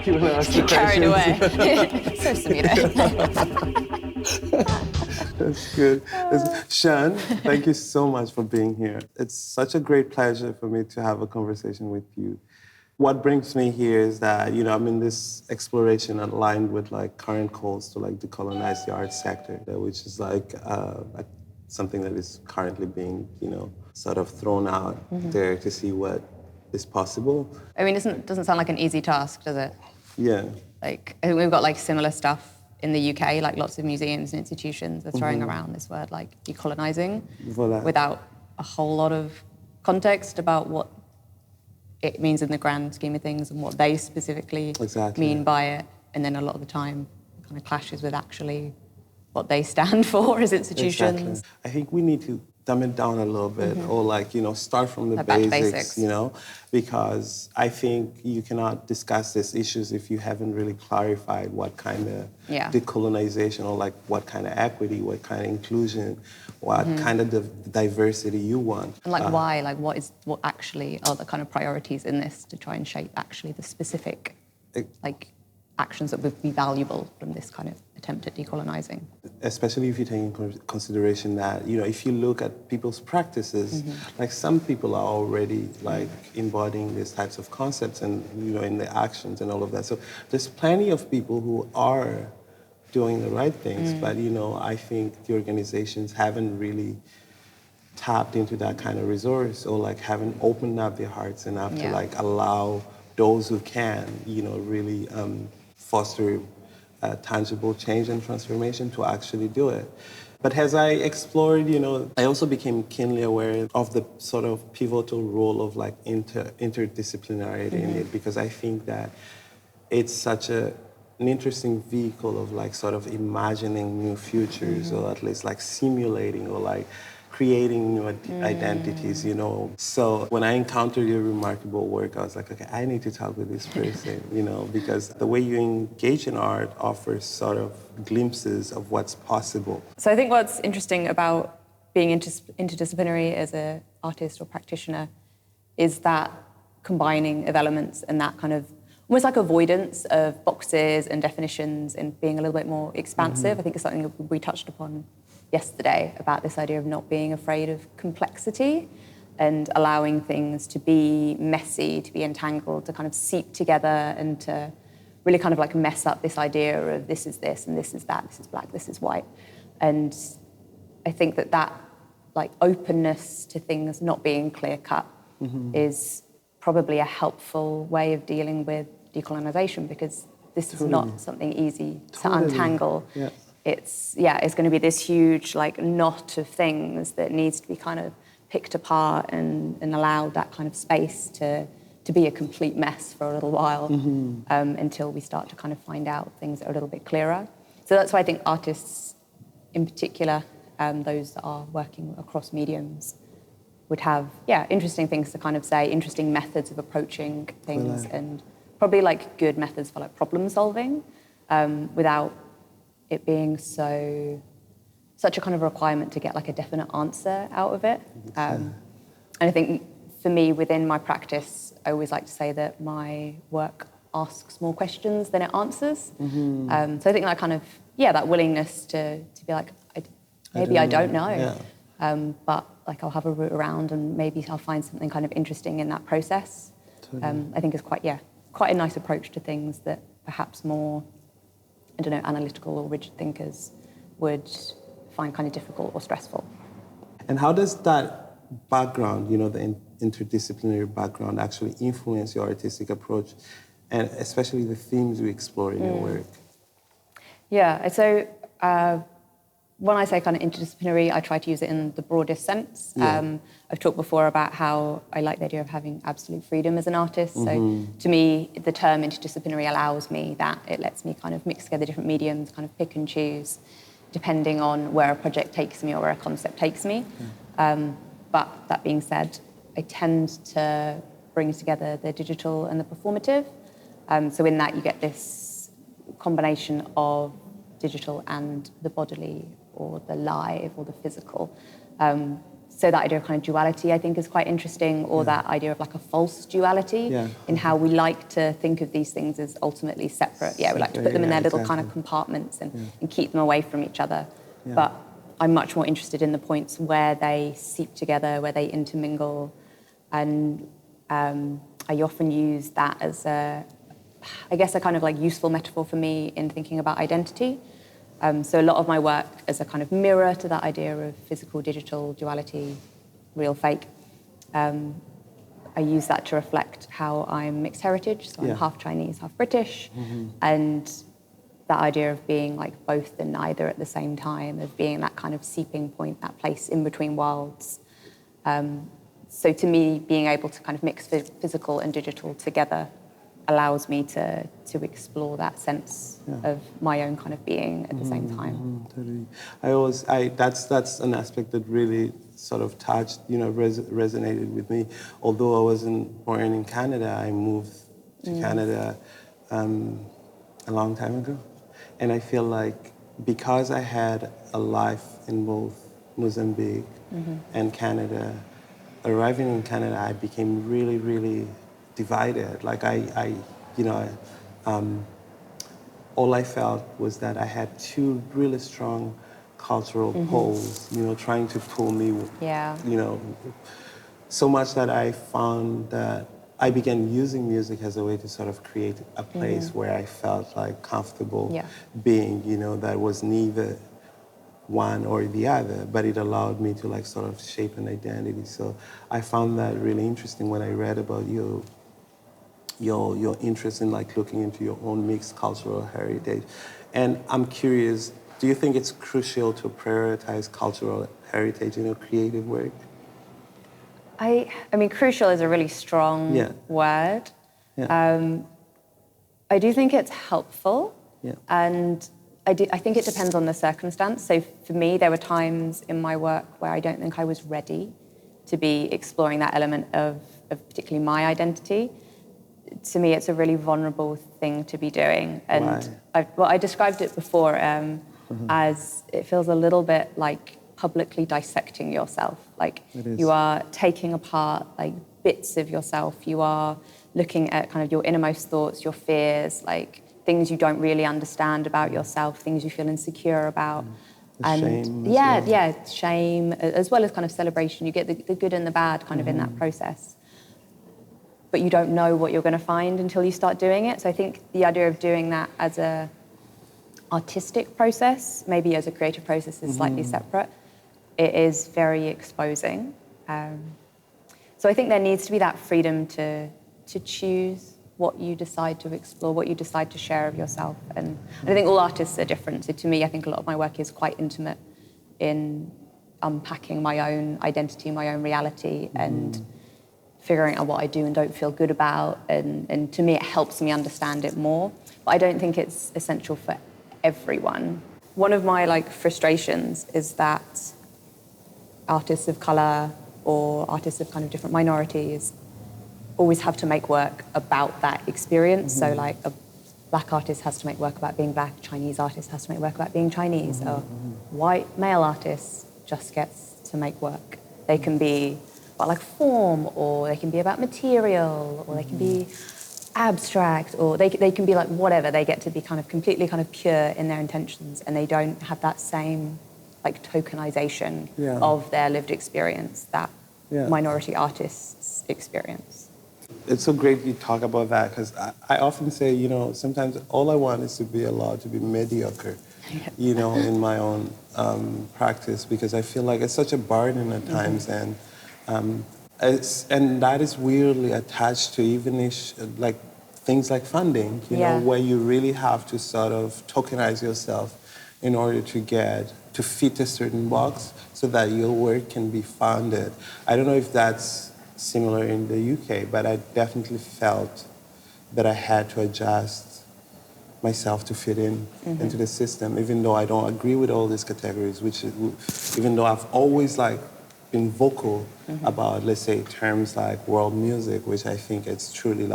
You want to ask the Carried questions? away. So Samira. That's good. Sian, thank you so much for being here. It's such a great pleasure for me to have a conversation with you. What brings me here is that, I'm in this exploration aligned with like current calls to like decolonize the arts sector, which is like something that is currently being, sort of thrown out there to see what is possible. I mean, it doesn't sound like an easy task, does it? Yeah. Like, I think we've got like similar stuff in the UK, like lots of museums and institutions are throwing around this word like decolonizing Voilà. without a whole lot of context about what it means in the grand scheme of things and what they specifically mean by it. And then a lot of the time it kind of clashes with actually what they stand for as institutions. Exactly. I think we need to dumb it down a little bit or like, start from the Back to basics, because I think you cannot discuss these issues if you haven't really clarified what kind of decolonization or like what kind of equity, what kind of inclusion, what kind of diversity you want. And like why, like what actually are the kind of priorities in this to try and shape actually the specific like actions that would be valuable from this kind of attempt at decolonizing. Especially if you take into consideration that, if you look at people's practices, like some people are already like embodying these types of concepts and, in the actions and all of that. So there's plenty of people who are doing the right things, but, I think the organizations haven't really tapped into that kind of resource or like haven't opened up their hearts enough to like allow those who can, really foster tangible change and transformation to actually do it. But as I explored, I also became keenly aware of the sort of pivotal role of like interdisciplinarity in it, because I think that it's such an interesting vehicle of like sort of imagining new futures or at least like simulating or like creating new identities, So when I encountered your remarkable work, I was like, okay, I need to talk with this person, because the way you engage in art offers sort of glimpses of what's possible. So I think what's interesting about being interdisciplinary as an artist or practitioner is that combining of elements and that kind of almost like avoidance of boxes and definitions and being a little bit more expansive. I think it's something that we touched upon yesterday about this idea of not being afraid of complexity and allowing things to be messy, to be entangled, to kind of seep together and to really kind of like mess up this idea of this is this and this is that, this is black, this is white. And I think that like openness to things not being clear-cut is probably a helpful way of dealing with decolonization, because this is not something easy to untangle. Yeah. It's going to be this huge like knot of things that needs to be kind of picked apart and allowed that kind of space to be a complete mess for a little while until we start to kind of find out things that are a little bit clearer. So that's why I think artists in particular, those that are working across mediums, would have interesting things to kind of say, interesting methods of approaching things and probably like good methods for like problem solving without it being such a kind of requirement to get like a definite answer out of it. And I think for me, within my practice, I always like to say that my work asks more questions than it answers. So I think that kind of, that willingness to be like, maybe I don't know. But like I'll have a route around and maybe I'll find something kind of interesting in that process. I think is quite a nice approach to things that perhaps more, analytical or rigid thinkers would find kind of difficult or stressful. And how does that background, the interdisciplinary background, actually influence your artistic approach and especially the themes you explore in your work? Yeah, so when I say kind of interdisciplinary, I try to use it in the broadest sense. I've talked before about how I like the idea of having absolute freedom as an artist. So to me, the term interdisciplinary allows me that. It lets me kind of mix together different mediums, kind of pick and choose, depending on where a project takes me or where a concept takes me. But that being said, I tend to bring together the digital and the performative. So in that, you get this combination of digital and the bodily or the live or the physical. So that idea of kind of duality, I think, is quite interesting, or that idea of like a false duality in how we like to think of these things as ultimately separate. Yeah, we like to put them in their little kind of compartments and keep them away from each other. Yeah. But I'm much more interested in the points where they seep together, where they intermingle. And I often use that as a kind of like useful metaphor for me in thinking about identity. So a lot of my work is a kind of mirror to that idea of physical, digital, duality, real, fake. I use that to reflect how I'm mixed heritage, so I'm half Chinese, half British, and that idea of being like both and neither at the same time, of being that kind of seeping point, that place in between worlds. So to me, being able to kind of mix physical and digital together allows me to explore that sense of my own kind of being at the same time. Totally. That's an aspect that really sort of touched, resonated with me. Although I wasn't born in Canada, I moved to Canada a long time ago. And I feel like because I had a life in both Mozambique and Canada, arriving in Canada, I became really, really divided. Like all I felt was that I had two really strong cultural poles, trying to pull me, so much that I found that I began using music as a way to sort of create a place where I felt like comfortable being, that was neither one or the other, but it allowed me to like sort of shape an identity. So I found that really interesting when I read about your interest in like looking into your own mixed cultural heritage. And I'm curious, do you think it's crucial to prioritize cultural heritage in your creative work? I mean, crucial is a really strong word. I do think it's helpful, and I think it depends on the circumstance. So for me, there were times in my work where I don't think I was ready to be exploring that element of particularly my identity. To me, it's a really vulnerable thing to be doing. And I described it before as it feels a little bit like publicly dissecting yourself. Like you are taking apart like bits of yourself. You are looking at kind of your innermost thoughts, your fears, like things you don't really understand about yourself, things you feel insecure about. Shame. Shame, as well as kind of celebration. You get the good and the bad kind of in that process. But you don't know what you're going to find until you start doing it. So I think the idea of doing that as a artistic process, maybe as a creative process, is slightly separate. It is very exposing. So I think there needs to be that freedom to choose what you decide to explore, what you decide to share of yourself. And I think all artists are different. So to me, I think a lot of my work is quite intimate in unpacking my own identity, my own reality, and figuring out what I do and don't feel good about. And to me, it helps me understand it more. But I don't think it's essential for everyone. One of my frustrations is that artists of colour or artists of kind of different minorities always have to make work about that experience. So a black artist has to make work about being black, Chinese artist has to make work about being Chinese, or white male artist just gets to make work. They can be about form, or they can be about material, or they can be abstract, or they can be whatever. They get to be kind of completely kind of pure in their intentions, and they don't have that same tokenization of their lived experience that minority artists experience. It's so great you talk about that, because I often say, sometimes all I want is to be allowed to be mediocre, in my own practice, because I feel like it's such a burden at times, and that is weirdly attached to even things like funding, where you really have to sort of tokenize yourself in order to fit a certain box so that your work can be funded. I don't know if that's similar in the UK, but I definitely felt that I had to adjust myself to fit into the system, even though I don't agree with all these categories, even though I've always been vocal about, let's say, terms like world music, which I think it's truly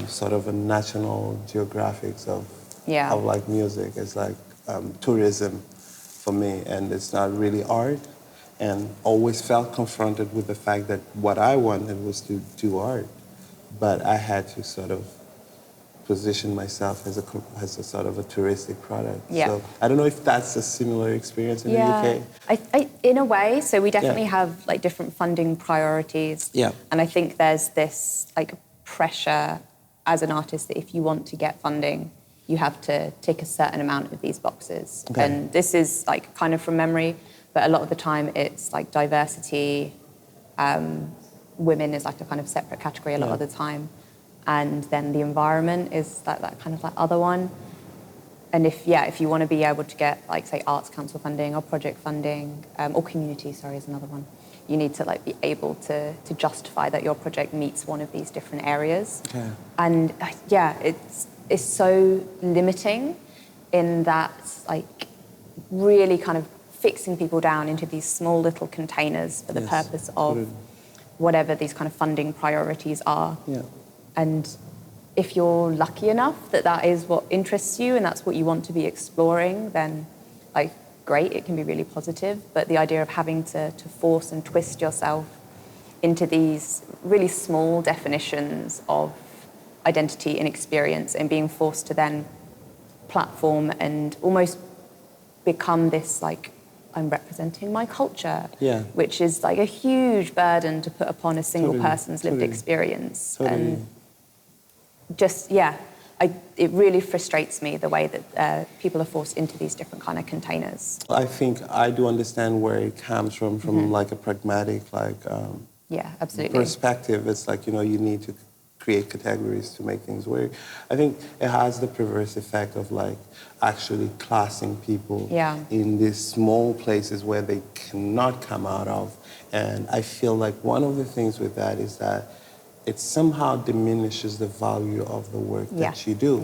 sort of a national geographics of music. It's tourism for me, and it's not really art. and always felt confronted with the fact that what I wanted was to do art, but I had to sort of position myself as a sort of a touristic product. Yeah. So I don't know if that's a similar experience in the UK. I, in a way, so we definitely have like different funding priorities. Yeah. And I think there's this like pressure as an artist that if you want to get funding, you have to tick a certain amount of these boxes. Okay. And this is like kind of from memory, but a lot of the time it's like diversity, women is like a kind of separate category a lot of the time. And then the environment is that kind of like other one. And if you want to be able to get like say Arts Council funding or project funding, or community, sorry, is another one, you need to like be able to justify that your project meets one of these different areas. Okay. And it's so limiting in that like really kind of fixing people down into these small little containers for the purpose of whatever these kind of funding priorities are. Yeah. And if you're lucky enough that that is what interests you and that's what you want to be exploring, then like great, it can be really positive. But the idea of having to force and twist yourself into these really small definitions of identity and experience and being forced to then platform and almost become this like, I'm representing my culture, which is like a huge burden to put upon a single person's lived experience. And just, it really frustrates me the way that people are forced into these different kind of containers. I think I do understand where it comes from like a pragmatic, like absolutely. perspective. It's like, you need to create categories to make things work. I think it has the perverse effect of like actually classing people in these small places where they cannot come out of. And I feel like one of the things with that is that it somehow diminishes the value of the work that you do.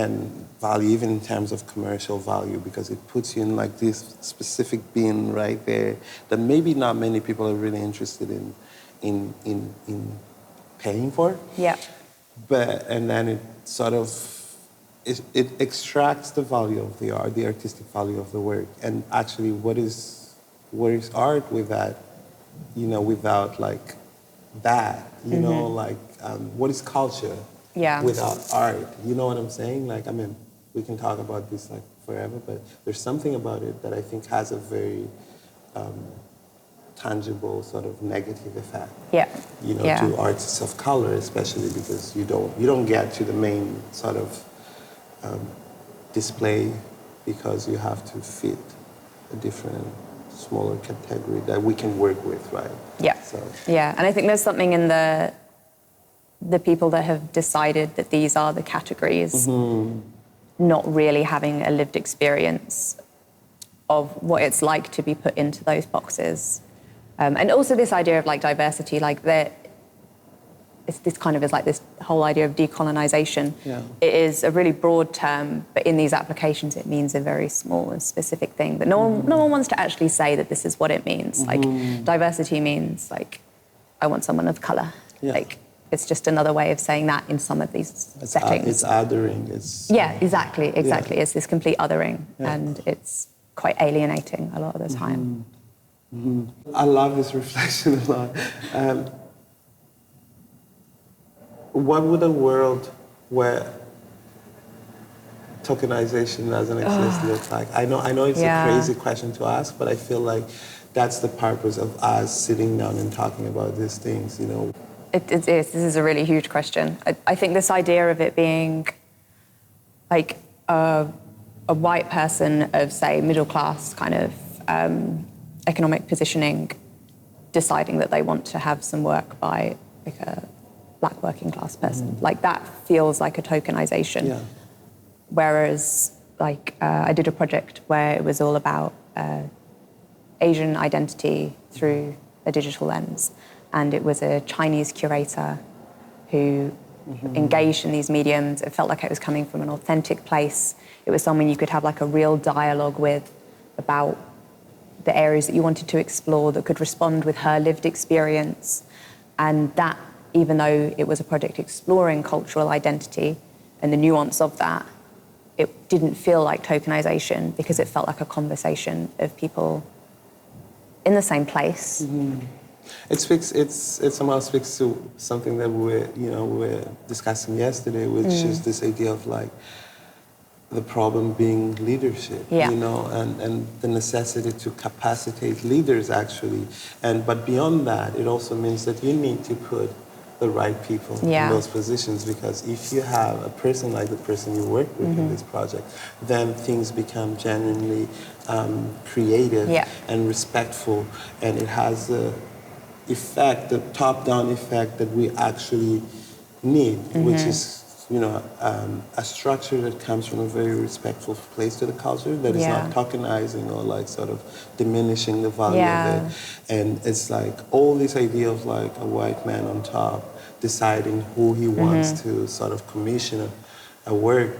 And value even in terms of commercial value, because it puts you in like this specific bin right there that maybe not many people are really interested in paying for. And then it sort of it extracts the value of the art, the artistic value of the work. And actually what is art with that, without like that, like what is culture without art? You know what I'm saying? Like, I mean, we can talk about this like forever, but there's something about it that I think has a very tangible sort of negative effect. To artists of color, especially because you don't get to the main sort of display because you have to fit a different, smaller category that we can work with, right? And I think there's something in the people that have decided that these are the categories not really having a lived experience of what it's like to be put into those boxes. And also this idea of like diversity, like this kind of is like this whole idea of decolonization. It is a really broad term, but in these applications it means a very small and specific thing. But no one wants to actually say that this is what it means. Like diversity means like I want someone of color. Like it's just another way of saying that in some of these settings. It's othering. Exactly. It's this complete othering, and it's quite alienating a lot of the time. I love this reflection a lot. What would a world where tokenization doesn't exist look like? I know it's a crazy question to ask, but I feel like that's the purpose of us sitting down and talking about these things, It is. This is a really huge question. I think this idea of it being like a white person of, say, middle class kind of economic positioning, deciding that they want to have some work by like a black working class person, like that feels like a tokenization. Whereas like I did a project where it was all about Asian identity through a digital lens. And it was a Chinese curator who engaged in these mediums. It felt like it was coming from an authentic place. It was someone you could have like a real dialogue with about the areas that you wanted to explore that could respond with her lived experience. And that, even though it was a project exploring cultural identity and the nuance of that, it didn't feel like tokenization because it felt like a conversation of people in the same place. It somehow speaks to something that we're discussing yesterday, which is this idea of like the problem being leadership, and the necessity to capacitate leaders actually. But beyond that, it also means that you need to put the right people in those positions, because if you have a person like the person you work with in this project, then things become genuinely creative and respectful, and it has the effect, the top-down effect that we actually need, which is a structure that comes from a very respectful place to the culture, that is not tokenizing or like sort of diminishing the value of it. And it's like all this idea of like a white man on top deciding who he wants to sort of commission a work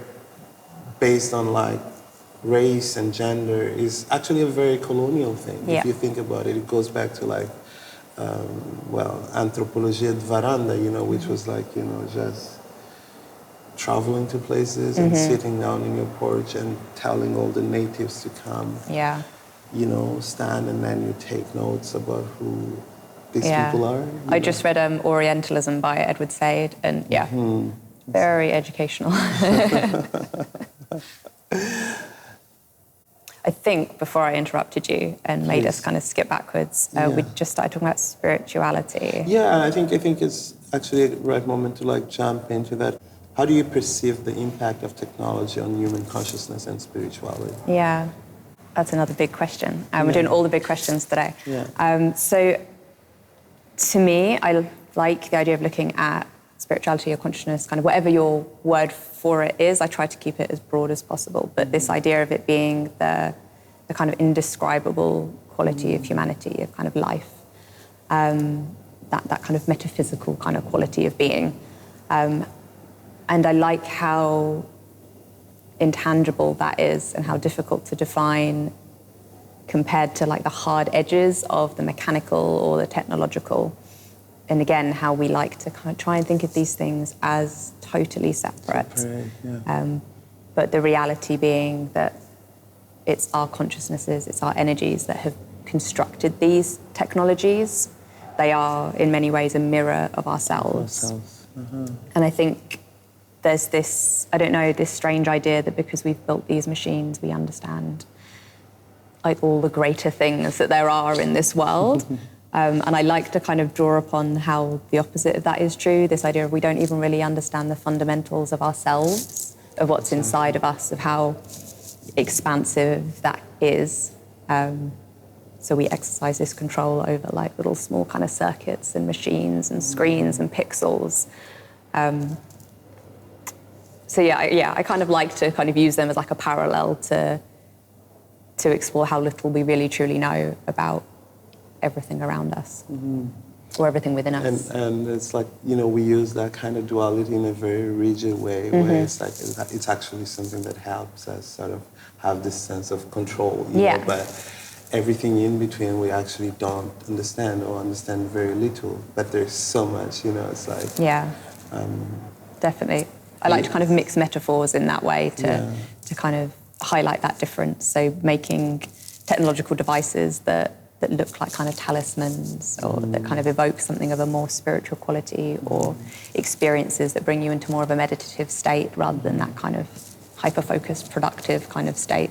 based on like race and gender is actually a very colonial thing. If you think about it, it goes back to like, Anthropologia de Varanda, which was like, just traveling to places and sitting down in your porch and telling all the natives to come, stand, and then you take notes about who these people are. I just read Orientalism by Edward Said, and very educational. I think before I interrupted you and made us kind of skip backwards, we just started talking about spirituality. Yeah, I think it's actually a right moment to like jump into that. How do you perceive the impact of technology on human consciousness and spirituality? Yeah, that's another big question. We're doing all the big questions today. So to me, I like the idea of looking at spirituality or consciousness, kind of whatever your word for it is. I try to keep it as broad as possible, but this idea of it being the kind of indescribable quality of humanity, of kind of life, that kind of metaphysical kind of quality of being. And I like how intangible that is and how difficult to define compared to like the hard edges of the mechanical or the technological. And again, how we like to kind of try and think of these things as totally separate. But the reality being that it's our consciousnesses, it's our energies that have constructed these technologies. They are, in many ways, a mirror of ourselves. And I think there's this, this strange idea that because we've built these machines, we understand like all the greater things that there are in this world. And I like to kind of draw upon how the opposite of that is true, this idea of we don't even really understand the fundamentals of ourselves, of what's inside of us, of how expansive that is. So we exercise this control over like little small kind of circuits and machines and screens and pixels. I kind of like to kind of use them as like a parallel to explore how little we really truly know about everything around us, or everything within us. And it's like, we use that kind of duality in a very rigid way, where it's like, it's actually something that helps us sort of have this sense of control, but everything in between we actually don't understand or understand very little, but there's so much, it's like... Definitely. I like to kind of mix metaphors in that way to kind of highlight that difference. So making technological devices that look like kind of talismans, or that kind of evoke something of a more spiritual quality, or experiences that bring you into more of a meditative state rather than that kind of hyper-focused, productive kind of state.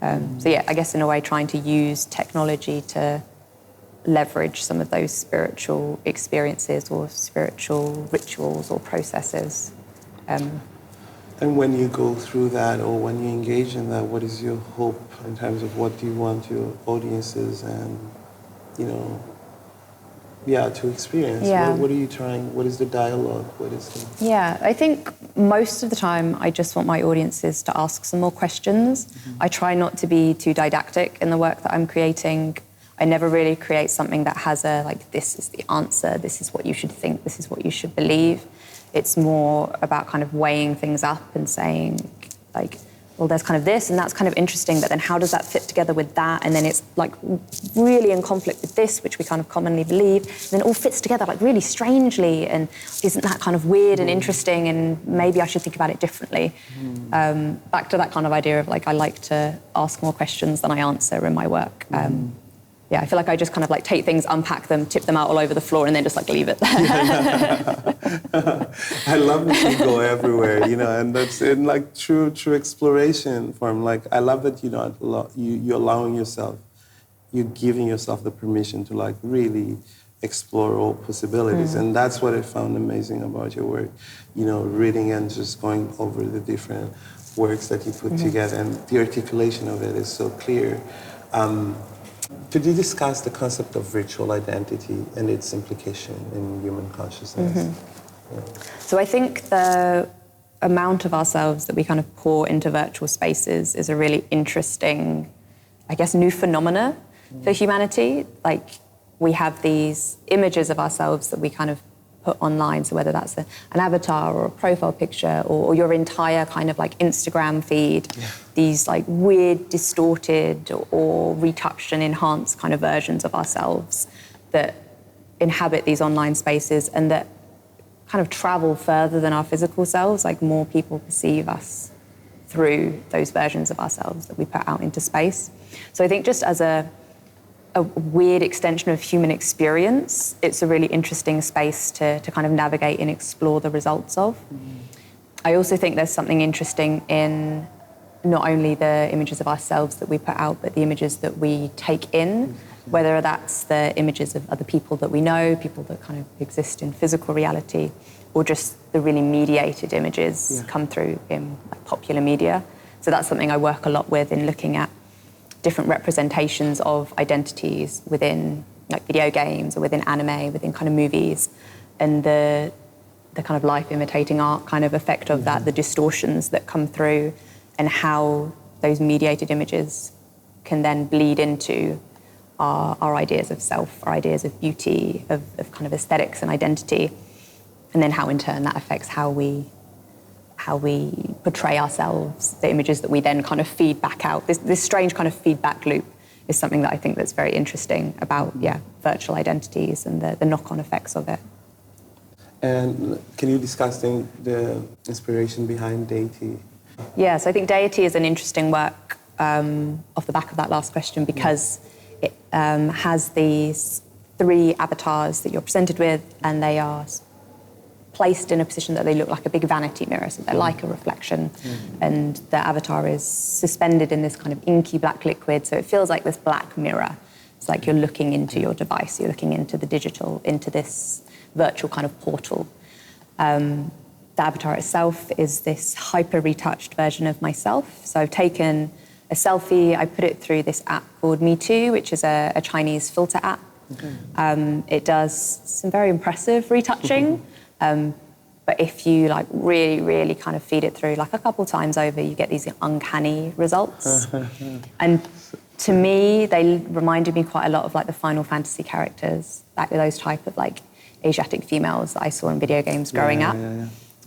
I guess in a way trying to use technology to leverage some of those spiritual experiences or spiritual rituals or processes. And when you go through that, or when you engage in that, what is your hope in terms of what do you want your audiences and, to experience? What are you trying, what is the dialogue? What is the... I think most of the time I just want my audiences to ask some more questions. I try not to be too didactic in the work that I'm creating. I never really create something that has this is the answer, this is what you should think, this is what you should believe. It's more about kind of weighing things up and saying, like, well, there's kind of this, and that's kind of interesting, but then how does that fit together with that? And then it's like really in conflict with this, which we kind of commonly believe, and then it all fits together like really strangely, and isn't that kind of weird and interesting, and maybe I should think about it differently. Back to that kind of idea of like, I like to ask more questions than I answer in my work. yeah, I feel like I just kind of like take things, unpack them, tip them out all over the floor, and then just like leave it there. I love that you go everywhere, you know, and that's in like true exploration form. Like, I love that you're allowing yourself, you're giving yourself the permission to like really explore all possibilities. And that's what I found amazing about your work, you know, reading and just going over the different works that you put together, and the articulation of it is so clear. Could you discuss the concept of virtual identity and its implication in human consciousness? Yeah. So I think the amount of ourselves that we kind of pour into virtual spaces is a really interesting, I guess, new phenomena for humanity. Like, we have these images of ourselves that we kind of put online, so whether that's an avatar or a profile picture or your entire kind of like Instagram feed, these like weird, distorted or retouched and enhanced kind of versions of ourselves that inhabit these online spaces and that kind of travel further than our physical selves. Like, more people perceive us through those versions of ourselves that we put out into space. So I think just as a weird extension of human experience, it's a really interesting space to kind of navigate and explore the results of. I also think there's something interesting in not only the images of ourselves that we put out, but the images that we take in, whether that's the images of other people that we know, people that kind of exist in physical reality, or just the really mediated images come through in like popular media. So that's something I work a lot with in looking at different representations of identities within like video games or within anime, within kind of movies, and the kind of life imitating art kind of effect of that, the distortions that come through, and how those mediated images can then bleed into our ideas of self, our ideas of beauty, of kind of aesthetics and identity, and then how in turn that affects how we portray ourselves, the images that we then kind of feed back out. This strange kind of feedback loop is something that I think that's very interesting about, virtual identities and the knock-on effects of it. And can you discuss the inspiration behind Deity? Yeah, so I think Deity is an interesting work off the back of that last question, because it has these 3 avatars that you're presented with, and they are placed in a position that they look like a big vanity mirror, so they're like a reflection, and the avatar is suspended in this kind of inky black liquid, so it feels like this black mirror. It's like you're looking into your device, you're looking into the digital, into this virtual kind of portal. The avatar itself is this hyper-retouched version of myself. So I've taken a selfie, I put it through this app called Me Too, which is a Chinese filter app. It does some very impressive retouching. But if you like really, really kind of feed it through like a couple times over, you get these uncanny results. And to me, they reminded me quite a lot of like the Final Fantasy characters, like those type of like Asiatic females that I saw in video games growing up.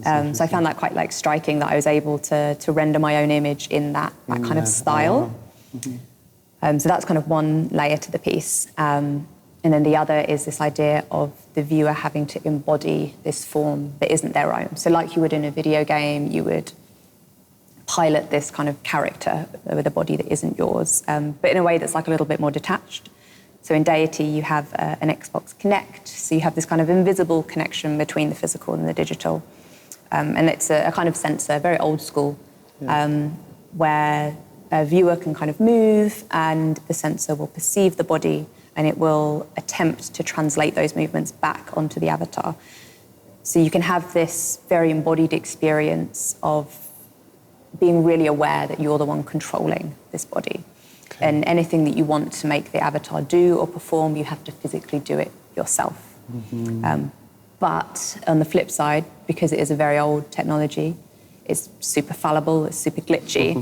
So I found that quite like striking, that I was able to render my own image in that kind of style. So that's kind of one layer to the piece. And then the other is this idea of the viewer having to embody this form that isn't their own. So like you would in a video game, you would pilot this kind of character with a body that isn't yours, but in a way that's like a little bit more detached. So in Deity, you have an Xbox Kinect, so you have this kind of invisible connection between the physical and the digital. And it's a kind of sensor, very old school, where a viewer can kind of move and the sensor will perceive the body and it will attempt to translate those movements back onto the avatar. So you can have this very embodied experience of being really aware that you're the one controlling this body. Okay. And anything that you want to make the avatar do or perform, you have to physically do it yourself. But on the flip side, because it is a very old technology, it's super fallible, it's super glitchy,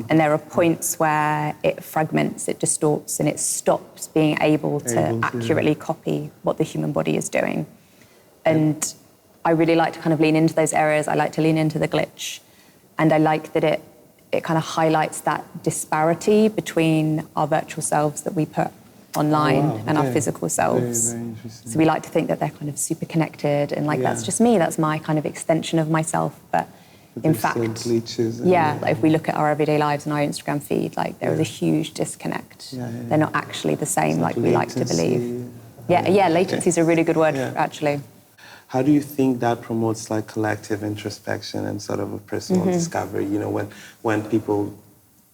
and there are points where it fragments, it distorts, and it stops being able to accurately copy what the human body is doing. And I really like to kind of lean into those areas. I like to lean into the glitch, and I like that it kind of highlights that disparity between our virtual selves that we put online and our physical selves. Very, very interesting. So we like to think that they're kind of super connected, and like that's just me, that's my kind of extension of myself, but But in there's still fact, glitches. like if we look at our everyday lives and our Instagram feed, like there is a huge disconnect. They're not actually the same like we like to believe. Latency is a really good word, actually. How do you think that promotes like collective introspection and sort of a personal discovery? You know, when people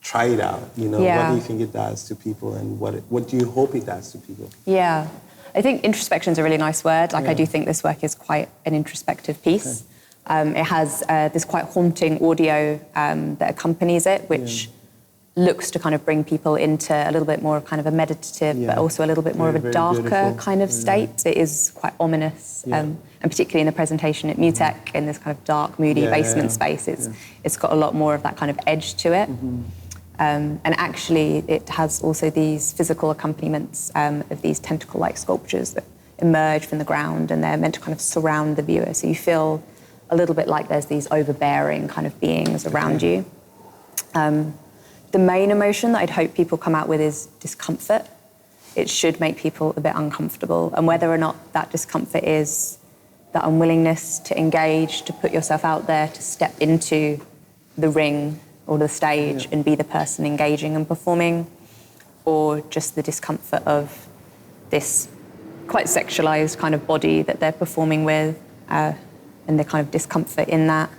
try it out, you know, what do you think it does to people, and what do you hope it does to people? Yeah, I think introspection is a really nice word. Like I do think this work is quite an introspective piece. It has this quite haunting audio that accompanies it, which looks to kind of bring people into a little bit more of kind of a meditative, but also a little bit more of a darker beautiful. Kind of state. It is quite ominous, and particularly in the presentation at Mutech, in this kind of dark, moody basement space, it's got a lot more of that kind of edge to it. And actually, it has also these physical accompaniments of these tentacle-like sculptures that emerge from the ground, and they're meant to kind of surround the viewer. So you feel a little bit like there's these overbearing kind of beings around you. The main emotion that I'd hope people come out with is discomfort. It should make people a bit uncomfortable. And whether or not that discomfort is that unwillingness to engage, to put yourself out there, to step into the ring or the stage and be the person engaging and performing, or just the discomfort of this quite sexualized kind of body that they're performing with, and the kind of discomfort in that,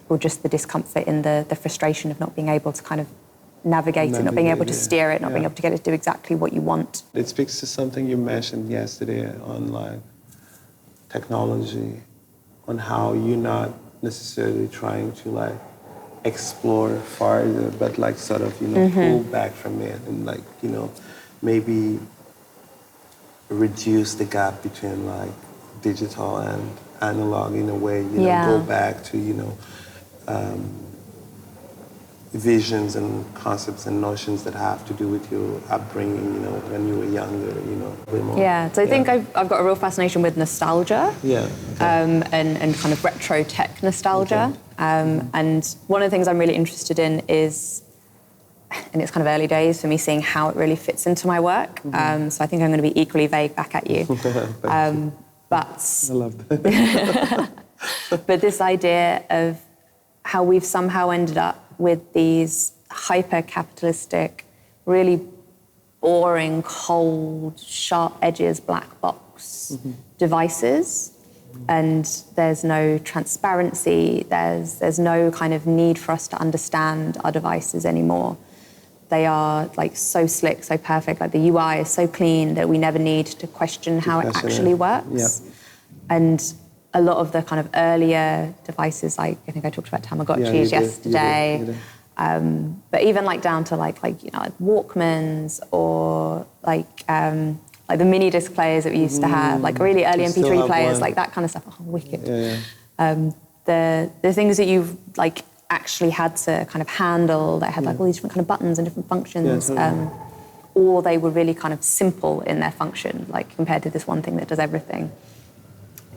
or just the discomfort in the frustration of not being able to kind of navigate it, not being able to steer it, not being able to get it to do exactly what you want. It speaks to something you mentioned yesterday on like technology, on how you're not necessarily trying to like explore farther, but like sort of, you know, pull back from it and like, you know, maybe reduce the gap between like digital and analog in a way, you know, go back to, you know, visions and concepts and notions that have to do with your upbringing, you know, when you were younger, you know, a bit more. So I think I've got a real fascination with nostalgia. And kind of retro tech nostalgia. And one of the things I'm really interested in is, and it's kind of early days for me, seeing how it really fits into my work. So I think I'm going to be equally vague back at you. But I love that. But this idea of how we've somehow ended up with these hyper-capitalistic, really boring, cold, sharp edges, black box devices. And there's no transparency, there's no kind of need for us to understand our devices anymore. They are like so slick, so perfect, like the UI is so clean that we never need to question how it actually works. And a lot of the kind of earlier devices, like I think I talked about Tamagotchis yesterday, but even like down to like you know, like Walkmans or like the mini disc players that we used to have, like really early MP3 players, like that kind of stuff. Oh, wicked. The things that you've like actually had to kind of handle that had like all these different kind of buttons and different functions, or they were really kind of simple in their function, like compared to this one thing that does everything.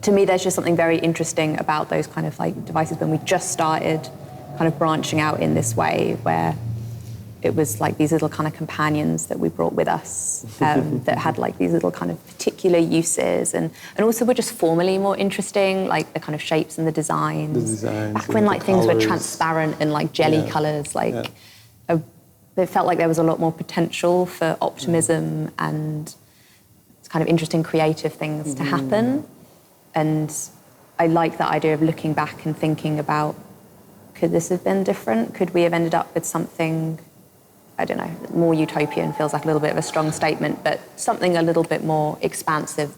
To me, there's just something very interesting about those kind of like devices when we just started kind of branching out in this way, where it was like these little kind of companions that we brought with us that had like these little kind of particular uses and also were just formally more interesting, like the kind of shapes and the designs. Back when like things were transparent and like jelly colours, like it felt like there was a lot more potential for optimism and kind of interesting creative things to happen. And I like that idea of looking back and thinking about, could this have been different? Could we have ended up with something, I don't know, more utopian feels like a little bit of a strong statement, but something a little bit more expansive.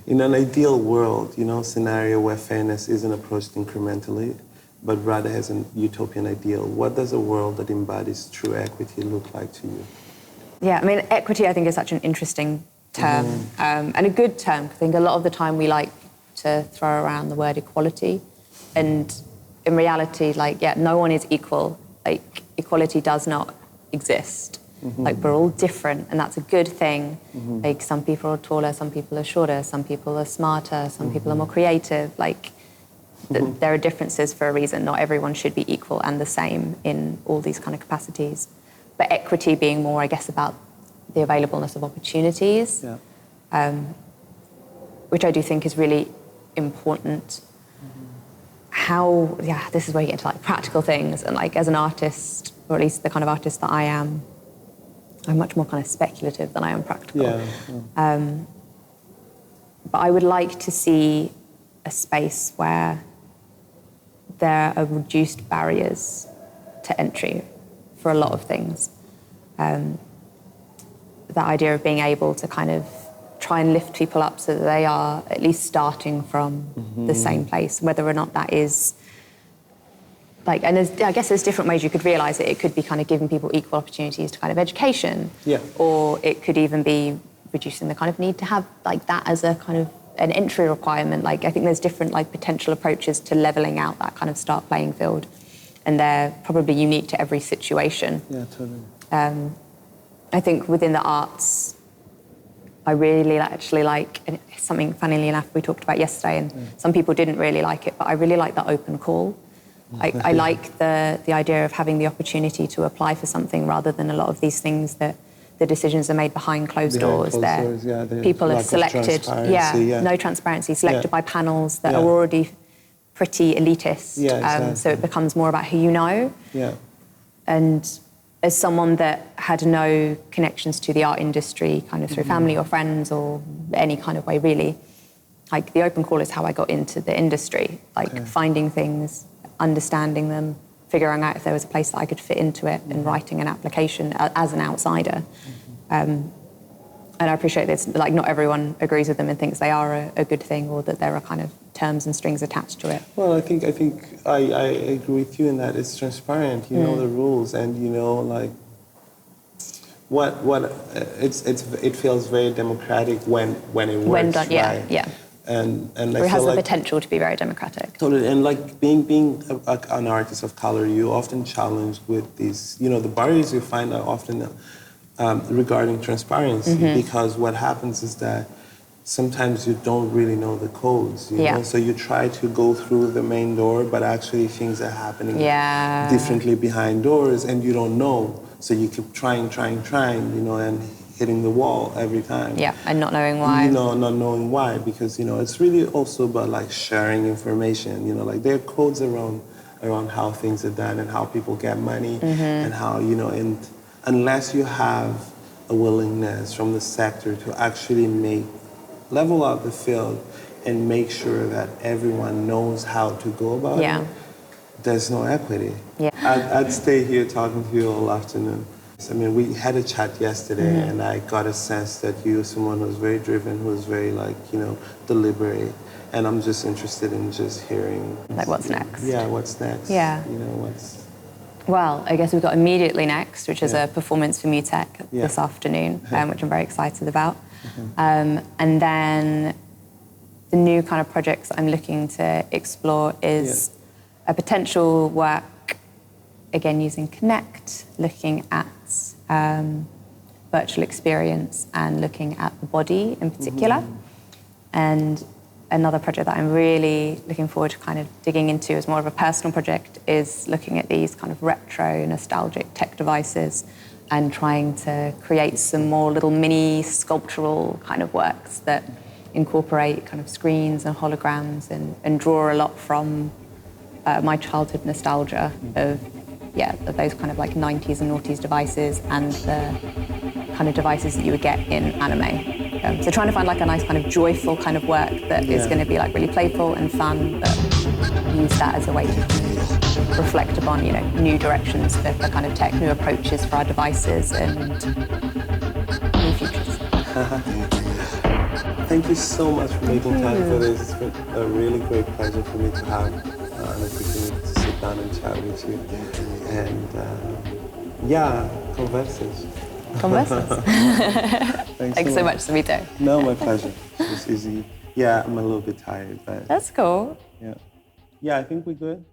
In an ideal world, you know, scenario where fairness isn't approached incrementally, but rather as an utopian ideal, what does a world that embodies true equity look like to you? Yeah, I mean, equity I think is such an interesting term, and a good term. I think a lot of the time we like to throw around the word equality, and in reality, like, no one is equal. Like, equality does not exist. Like, we're all different, and that's a good thing. Like, some people are taller, some people are shorter, some people are smarter, some people are more creative. Like, there are differences for a reason. Not everyone should be equal and the same in all these kind of capacities. But equity being more, I guess, about the availableness of opportunities, which I do think is really important. how, this is where you get into like practical things. And like as an artist, or at least the kind of artist that I am, I'm much more kind of speculative than I am practical. But I would like to see a space where there are reduced barriers to entry for a lot of things. That idea of being able to kind of try and lift people up so that they are at least starting from the same place, whether or not that is like, and I guess there's different ways you could realise it. It could be kind of giving people equal opportunities to kind of education, or it could even be reducing the kind of need to have like that as a kind of an entry requirement. Like I think there's different like potential approaches to levelling out that kind of start playing field, and they're probably unique to every situation. Yeah, totally. I think within the arts, I really actually like, and it's something funnily enough we talked about yesterday, and some people didn't really like it, but I really like the open call. I like the idea of having the opportunity to apply for something rather than a lot of these things that the decisions are made behind closed doors. People are selected, no transparency, selected by panels that are already pretty elitist. So it becomes more about who you know. And as someone that had no connections to the art industry kind of through family or friends or any kind of way really, like the open call is how I got into the industry, like finding things, understanding them, figuring out if there was a place that I could fit into it and writing an application as an outsider. And I appreciate this, like not everyone agrees with them and thinks they are a good thing or that there are kind of terms and strings attached to it. Well, I think I agree with you in that it's transparent. You know the rules, and you know like it feels very democratic when it works. When done, right? And it has the potential to be very democratic. Totally, and like being an artist of color, you're often challenged with these. You know, the barriers you find are often regarding transparency, because what happens is that sometimes you don't really know the codes, you know? So you try to go through the main door, but actually things are happening differently behind doors and you don't know. So you keep trying, you know, and hitting the wall every time. And not knowing why. You know, not knowing why, because, you know, it's really also about like sharing information, you know, like there are codes around how things are done and how people get money and how, you know, and unless you have a willingness from the sector to actually level out the field and make sure that everyone knows how to go about it, there's no equity. I'd stay here talking to you all afternoon. I mean, we had a chat yesterday and I got a sense that you're someone who's very driven, who's very like, you know, deliberate. And I'm just interested in just hearing... Like what's next? Yeah, what's next? You know, what's... Well, I guess we've got immediately next, which is a performance for MUTEC this afternoon, which I'm very excited about. And then the new kind of projects I'm looking to explore is a potential work, again, using Connect, looking at virtual experience and looking at the body in particular. And another project that I'm really looking forward to kind of digging into as more of a personal project is looking at these kind of retro, nostalgic tech devices and trying to create some more little mini sculptural kind of works that incorporate kind of screens and holograms and draw a lot from my childhood nostalgia of those kind of like 90s and noughties devices and the kind of devices that you would get in anime. So trying to find like a nice kind of joyful kind of work that is going to be like really playful and fun, but use that as a way to reflect upon, you know, new directions for kind of tech, new approaches for our devices and new futures. Thank you so much for making time for this. It's been a really great pleasure for me to have an opportunity to sit down and chat with you. And Conversas. Conversas. Thanks so much, Savito. No, my pleasure. It was easy. Yeah, I'm a little bit tired, but... That's cool. Yeah, I think we're good.